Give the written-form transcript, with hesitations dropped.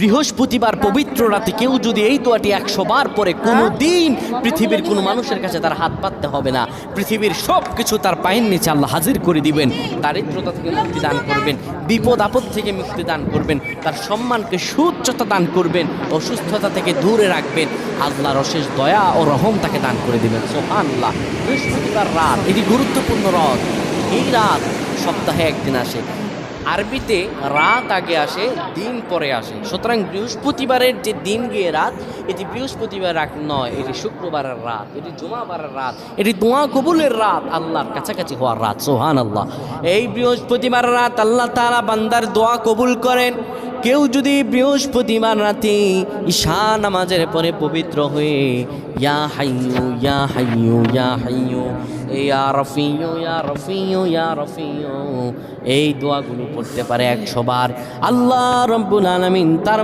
বৃহস্পতিবার পবিত্র রাতে কেউ যদি এই দোয়াটি 100 বার পরে কোনো দিন পৃথিবীর কোনো মানুষের কাছে তার হাত পাততে হবে না। পৃথিবীর সব কিছু তার পায়ের নিচে আল্লাহ হাজির করে দিবেন। দারিদ্রতা থেকে মুক্তি দান করবেন, বিপদ আপদ থেকে মুক্তি দান করবেন, তার সম্মানকে সুউচ্চতা দান করবেন, অসুস্থতা থেকে দূরে রাখবেন। আল্লাহর অশেষ দয়া ও রহম তাকে দান করে দিবেন। সুবহানাল্লাহ। বৃহস্পতিবার রাত এটি গুরুত্বপূর্ণ রাত। এই রাত সপ্তাহে একদিন আসে। আরবিতে রাত আগে আসে, দিন পরে আসে। সুতরাং বৃহস্পতিবারের যে দিন গিয়ে রাত, এটি বৃহস্পতিবার রাত নয়, এটি শুক্রবারের রাত, এটি জুমাবারের রাত, এটি দোয়া কবুলের রাত, আল্লাহর কাছাকাছি হওয়ার রাত। সুবহানাল্লাহ। এই বৃহস্পতিবার রাত আল্লাহ তাআলা বান্দার দোয়া কবুল করেন। কেউ যদি বৃহস্পতিবার রাতে ঈশা নামাজের পরে পবিত্র হয়ে ইয়া হাইয়ু ইয়া হাইয়ু ইয়া হাইয়ু ইয়া রফিয়ু ইয়া রফিয়ু ইয়া রফিয়ু এই দোয়াগুলো পড়তে পারে 100 বার, আল্লাহ রাব্বুল আলামিন তার